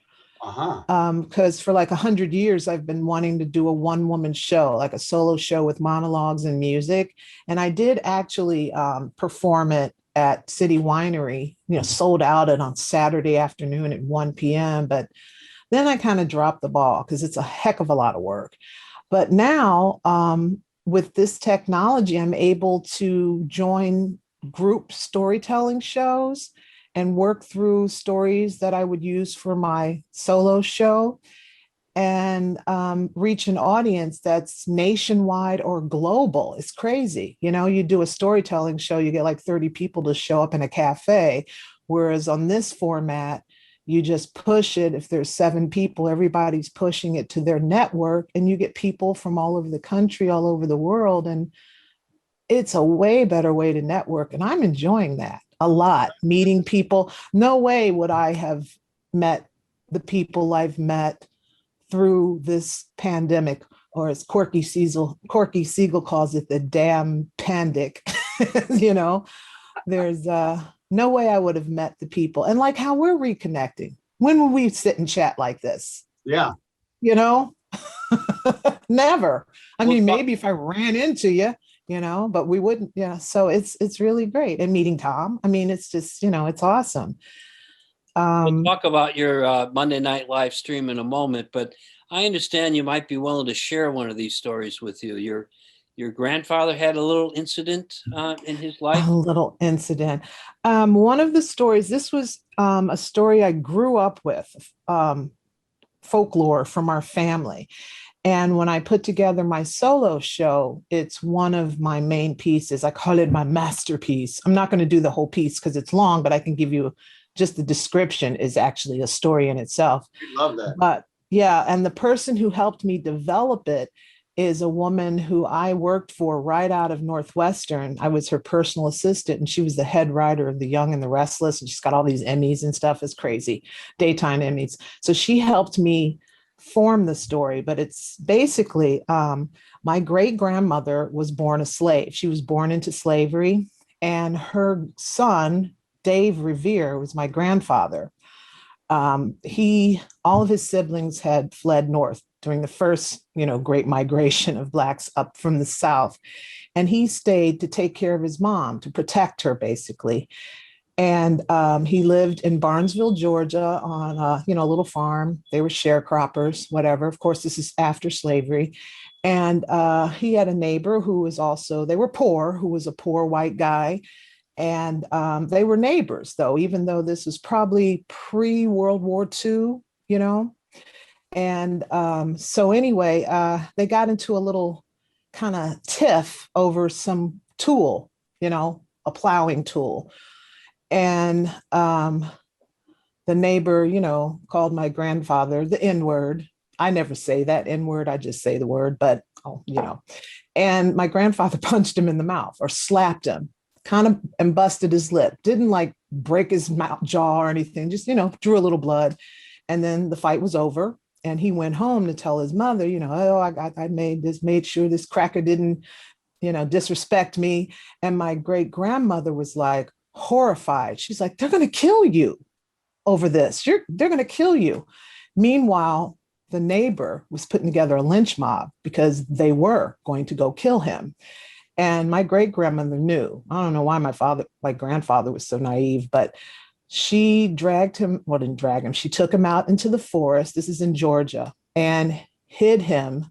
Because for like 100 years, I've been wanting to do a one-woman show, like a solo show with monologues and music. And I did actually perform it at City Winery, sold out it on Saturday afternoon at 1 p.m. But then I kind of dropped the ball because it's a heck of a lot of work. But now with this technology, I'm able to join group storytelling shows and work through stories that I would use for my solo show and reach an audience that's nationwide or global. It's crazy. You do a storytelling show, you get like 30 people to show up in a cafe. Whereas on this format, you just push it. If there's 7 people, everybody's pushing it to their network and you get people from all over the country, all over the world. And it's a way better way to network. And I'm enjoying that a lot, meeting people. No way would I have met the people I've met through this pandemic, or as Corky Siegel calls it, the damn pandic. There's no way I would have met the people. And like how we're reconnecting. When will we sit and chat like this? Yeah. Never. Maybe if I ran into you, but we wouldn't. Yeah. So it's really great. And meeting Thom. It's just, it's awesome. We'll talk about your Monday night live stream in a moment, but I understand you might be willing to share one of these stories with you. Your grandfather had a little incident in his life. A little incident. One of the stories, this was a story I grew up with, folklore from our family. And when I put together my solo show, it's one of my main pieces. I call it my masterpiece. I'm not going to do the whole piece because it's long, but I can give you just the description is actually a story in itself. I love that. But yeah, and the person who helped me develop it is a woman who I worked for right out of Northwestern. I was her personal assistant, and she was the head writer of The Young and the Restless, and she's got all these Emmys and stuff. It's crazy, daytime Emmys. So she helped me form the story, but it's basically my great grandmother was born a slave. She was born into slavery, and her son, Dave Revere, was my grandfather. All of his siblings had fled north during the first, great migration of Blacks up from the South. And he stayed to take care of his mom, to protect her, basically. And he lived in Barnesville, Georgia on, a little farm. They were sharecroppers, whatever. Of course, this is after slavery. And he had a neighbor who was also, they were poor, who was a poor white guy. And they were neighbors, though, even though this was probably pre-World War II, And so anyway, they got into a little kind of tiff over some tool, a plowing tool. And the neighbor, called my grandfather the N-word. I never say that N-word, I just say the word, but, And my grandfather punched him in the mouth or slapped him, kind of, and busted his lip. Didn't like break his jaw or anything, just, drew a little blood. And then the fight was over. And he went home to tell his mother, I made sure this cracker didn't, disrespect me. And my great grandmother was like horrified. She's like, they're going to kill you over this. They're going to kill you. Meanwhile, the neighbor was putting together a lynch mob because they were going to go kill him. And my great grandmother knew. I don't know why my grandfather was so naive, but she didn't drag him. She took him out into the forest. This is in Georgia, and hid him.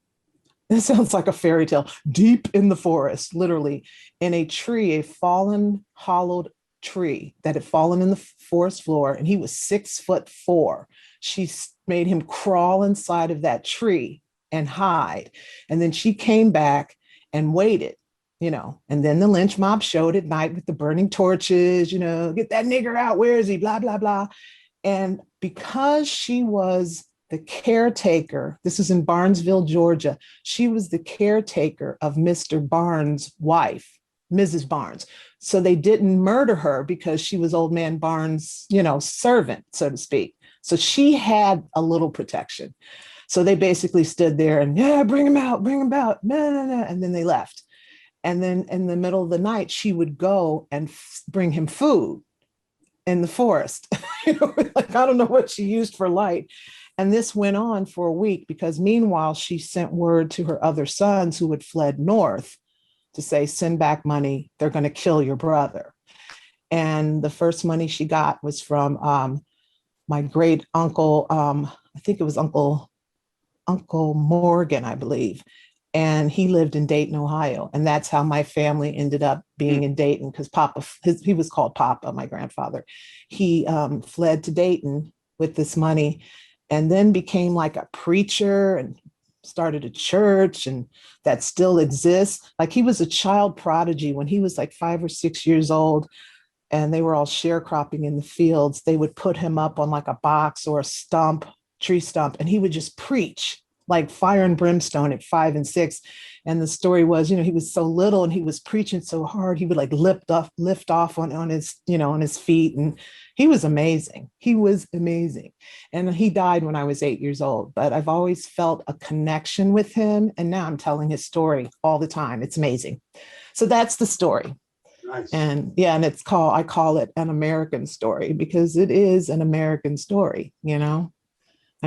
This sounds like a fairy tale. Deep in the forest, literally in a tree, a fallen, hollowed tree that had fallen in the forest floor. And he was 6'4". She made him crawl inside of that tree and hide. And then she came back and waited. And then the lynch mob showed at night with the burning torches, get that nigger out. Where is he? Blah, blah, blah. And because she was the caretaker, this is in Barnesville, Georgia, she was the caretaker of Mr. Barnes' wife, Mrs. Barnes. So they didn't murder her because she was old man Barnes', servant, so to speak. So she had a little protection. So they basically stood there and, bring him out. No, no, no. And then they left. And then in the middle of the night, she would go and bring him food in the forest. Like, I don't know what she used for light. And this went on for a week because meanwhile, she sent word to her other sons who had fled north to say, send back money. They're going to kill your brother. And the first money she got was from my great uncle. I think it was Uncle Morgan, I believe. And he lived in Dayton, Ohio. And that's how my family ended up being in Dayton, because he was called Papa, my grandfather. He fled to Dayton with this money and then became like a preacher and started a church, and that still exists. Like, he was a child prodigy when he was like 5 or 6 years old, and they were all sharecropping in the fields. They would put him up on like a box or a tree stump, and he would just preach like fire and brimstone at 5 and 6. And the story was, he was so little and he was preaching so hard, he would like lift off on his, on his feet. And he was amazing. And he died when I was 8 years old, but I've always felt a connection with him. And now I'm telling his story all the time. It's amazing. So that's the story. Nice. And I call it an American story because it is an American story, I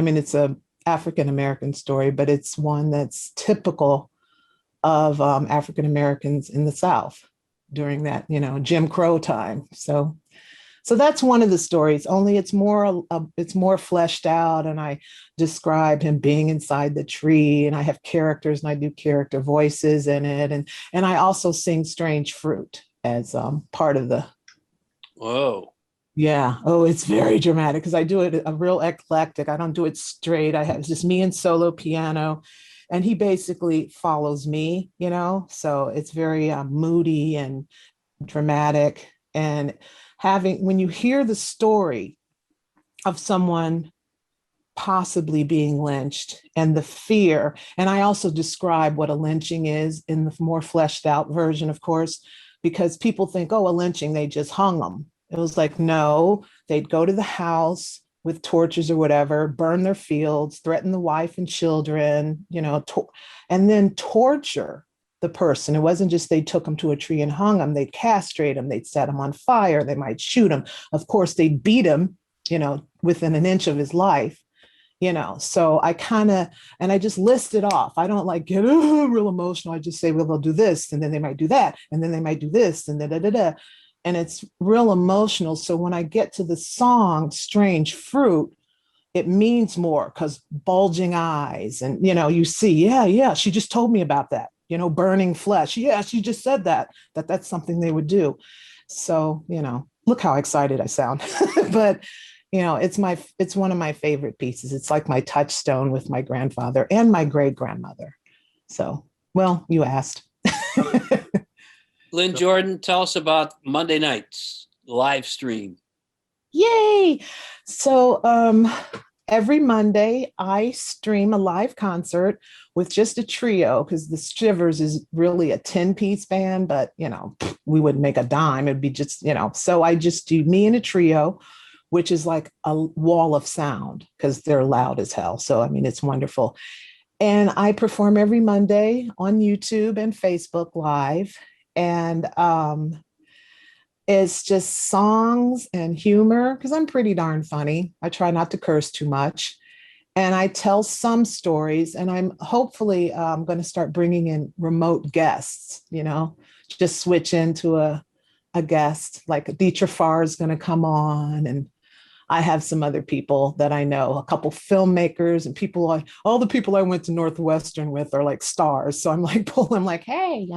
mean, it's a African-American story, but it's one that's typical of African-Americans in the South during that, Jim Crow time. So that's one of the stories, only it's more fleshed out. And I describe him being inside the tree, and I have characters and I do character voices in it. And I also sing Strange Fruit as part of the. Whoa. Yeah. Oh, it's very dramatic because I do it a real eclectic. I don't do it straight. It's just me and solo piano. and he basically follows me, so it's very moody and dramatic. And when you hear the story of someone possibly being lynched and the fear, and I also describe what a lynching is in the more fleshed out version, of course, because people think, oh, a lynching, they just hung them. It was like, no, they'd go to the house with torches or whatever, burn their fields, threaten the wife and children, and then torture the person. It wasn't just they took them to a tree and hung them, they'd castrate them, they'd set them on fire, they might shoot him. Of course, they'd beat him, within an inch of his life, So I and I just list it off. I don't like get real emotional. I just say, well, they'll do this, and then they might do that, and then they might do this, and da. And it's real emotional. So when I get to the song, Strange Fruit, it means more because bulging eyes and, you see, yeah, she just told me about that, burning flesh. Yeah, she just said that's something they would do. So, look how excited I sound. But, it's one of my favorite pieces. It's like my touchstone with my grandfather and my great grandmother. So, well, you asked. Lynne Jordan, tell us about Monday nights live stream. Yay! So every Monday I stream a live concert with just a trio, because the Shivers is really a 10-piece band, but we wouldn't make a dime. It'd be just, so I just do me and a trio, which is like a wall of sound because they're loud as hell. So, it's wonderful. And I perform every Monday on YouTube and Facebook Live. And it's just songs and humor because I'm pretty darn funny. I try not to curse too much. And I tell some stories, and I'm hopefully going to start bringing in remote guests, just switch into a guest, like Dietrich Farr is going to come on, and I have some other people that I know, a couple filmmakers and all the people I went to Northwestern with are like stars. So I'm like pulling like, hey,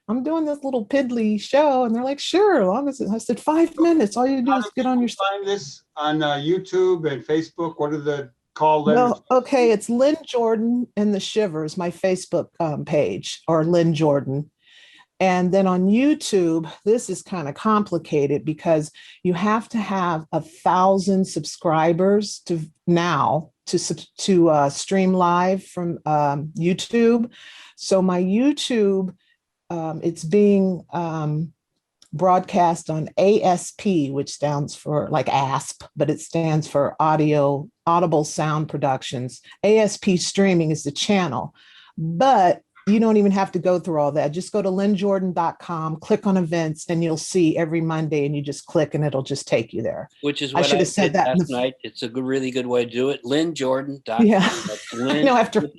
I'm doing this little piddly show. And they're like, sure, as long as I said 5 minutes, all you do is get on your find this on YouTube and Facebook. What are the call letters? Well, okay, it's Lynne Jordan and the Shivers, my Facebook page, or Lynne Jordan. And then on YouTube, this is kind of complicated because you have to have 1,000 subscribers to stream live from YouTube. So my YouTube, it's being broadcast on ASP, which stands for like ASP, but it stands for Audible Sound Productions. ASP Streaming is the channel, but you don't even have to go through all that. Just go to lynnejordan.com, click on events, and you'll see every Monday, and you just click and it'll just take you there. Which is what I should have said that last night. It's a really good way to do it. lynnejordan.com. Yeah. Lynne, no, after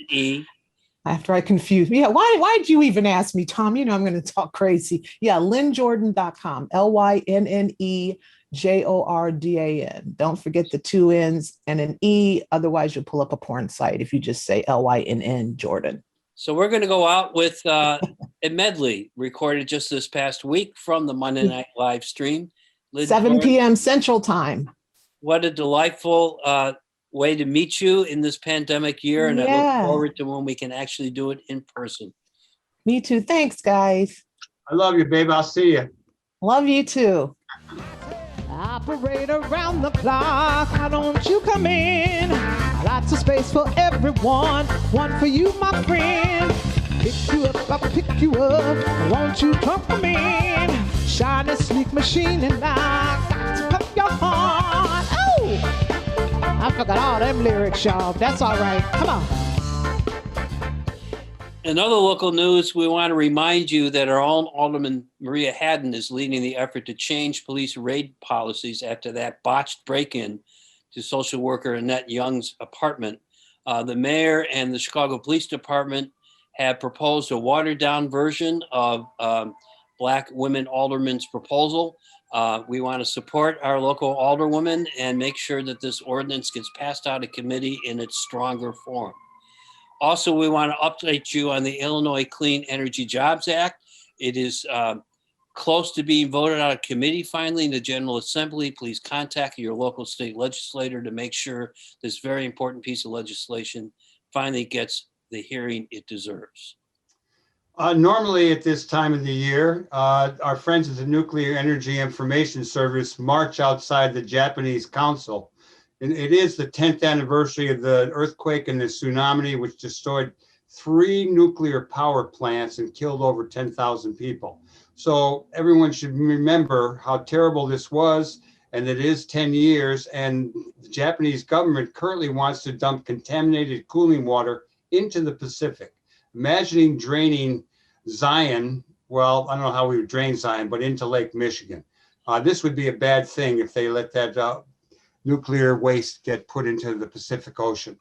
I confused. Yeah. Why did you even ask me, Thom? I'm going to talk crazy. Yeah. lynnejordan.com, LYNNEJORDAN. Don't forget the 2 N's and an E. Otherwise, you'll pull up a porn site if you just say LYNN Jordan. So we're going to go out with a medley recorded just this past week from the Monday Night Live stream. 7 p.m. Central Time. What a delightful way to meet you in this pandemic year. And I look forward to when we can actually do it in person. Me too. Thanks, guys. I love you, babe. I'll see you. Love you too. Operate around the clock, why don't you come in? Lots of space for everyone, one for you, my friend. Pick you up, I'll pick you up, won't you come in? Shiny, sleek machine, and I got to pump your heart. Oh! I forgot all them lyrics, y'all. That's all right. Come on. In other local news, we want to remind you that our own Alderman Maria Haddon is leading the effort to change police raid policies after that botched break-in to social worker Annette Young's apartment. The mayor and the Chicago Police Department have proposed a watered-down version of Black women aldermen's proposal. We want to support our local alderwoman and make sure that this ordinance gets passed out of committee in its stronger form. Also, we want to update you on the Illinois Clean Energy Jobs Act. It is close to being voted out of committee finally in the General Assembly. Please contact your local state legislator to make sure this very important piece of legislation finally gets the hearing it deserves? Normally at this time of the year, our friends at the Nuclear Energy Information Service march outside the Japanese Council. And it is the 10th anniversary of the earthquake and the tsunami, which destroyed 3 nuclear power plants and killed over 10,000 people. So everyone should remember how terrible this was, and it is 10 years, and the Japanese government currently wants to dump contaminated cooling water into the Pacific. Imagining draining Zion, well, I don't know how we would drain Zion, but into Lake Michigan. This would be a bad thing if they let that nuclear waste get put into the Pacific Ocean.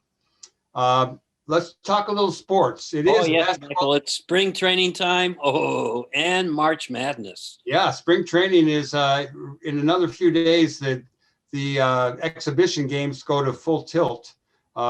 Let's talk a little sports. It is yes, basketball. Michael, it's spring training time. Oh, and March Madness. Yeah, spring training is in another few days. The exhibition games go to full tilt.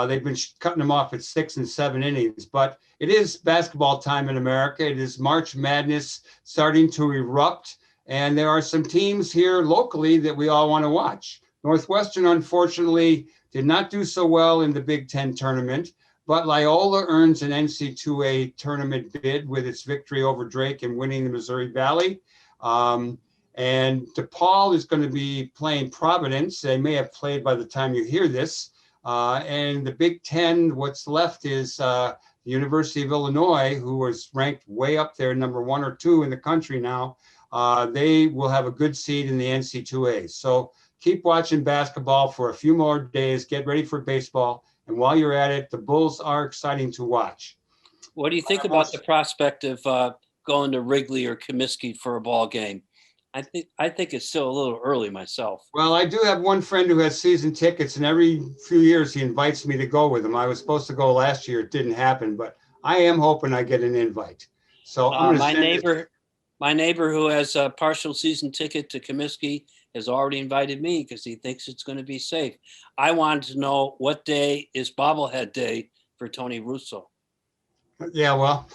They've been cutting them off at 6 and 7 innings, but it is basketball time in America. It is March Madness starting to erupt, and there are some teams here locally that we all want to watch. Northwestern, unfortunately, did not do so well in the Big Ten tournament, but Loyola earns an NC2A tournament bid with its victory over Drake and winning the Missouri Valley. And DePaul is going to be playing Providence. They may have played by the time you hear this. And the Big Ten, what's left is the University of Illinois, who was ranked way up there, number 1 or 2 in the country now. They will have a good seed in the NC2A. So keep watching basketball for a few more days. Get ready for baseball. And while you're at it, the Bulls are exciting to watch. What do you think about the prospect of going to Wrigley or Comiskey for a ball game? I think it's still a little early myself. Well, I do have one friend who has season tickets, and every few years he invites me to go with him. I was supposed to go last year. It didn't happen, but I am hoping I get an invite. So I'm my neighbor who has a partial season ticket to Comiskey has already invited me because he thinks it's going to be safe. I wanted to know what day is bobblehead day for Tony Russo. Yeah, well,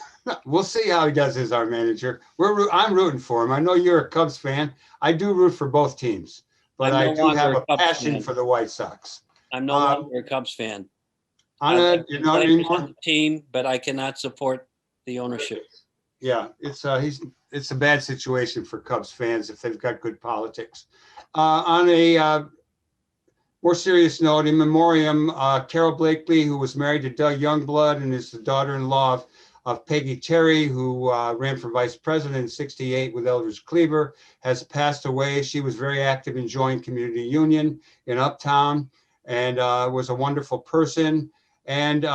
we'll see how he does as our manager. I'm rooting for him. I know you're a Cubs fan. I do root for both teams, but I do have a passion for the White Sox. I'm no longer a Cubs fan. Anna, you're not anymore? Team, but I cannot support the ownership. Yeah, it's a bad situation for Cubs fans if they've got good politics. On a more serious note, in memoriam, Carol Blakely, who was married to Doug Youngblood and is the daughter-in-law of Peggy Terry, who ran for vice president in '68 with Eldridge Cleaver, has passed away. She was very active in Joint Community Union in Uptown and was a wonderful person. And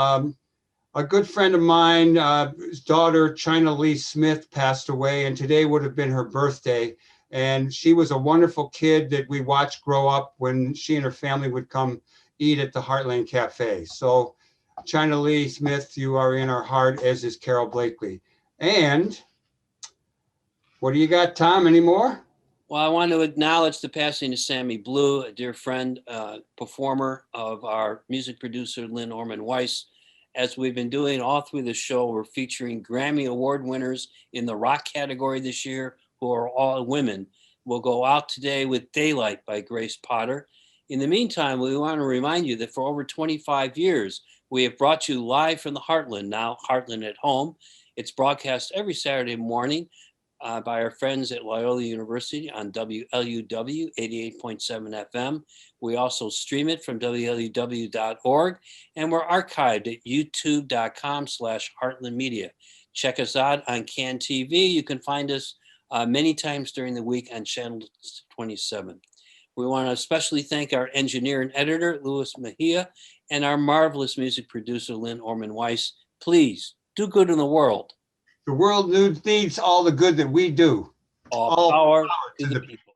a good friend of mine, his daughter, China Lee Smith, passed away, and today would have been her birthday. And she was a wonderful kid that we watched grow up when she and her family would come eat at the Heartland Cafe. So China Lee Smith, you are in our heart, as is Carol Blakely. And what do you got, Thom? Any more? Well, I want to acknowledge the passing of Sammy Blue, a dear friend, performer of our music producer, Lynne Orman Weiss. As we've been doing all through the show, we're featuring Grammy Award winners in the rock category this year, who are all women. We'll go out today with Daylight by Grace Potter. In the meantime, we want to remind you that for over 25 years, we have brought you live from the Heartland, now Heartland at Home. It's broadcast every Saturday morning by our friends at Loyola University on WLUW 88.7 FM. We also stream it from WLUW.org, and we're archived at youtube.com/heartlandmedia. Check us out on CAN TV. You can find us many times during the week on channel 27. We want to especially thank our engineer and editor, Louis Mejia, and our marvelous music producer, Lynne Orman Weiss. Please do good in the world. The world needs all the good that we do. All power to the people.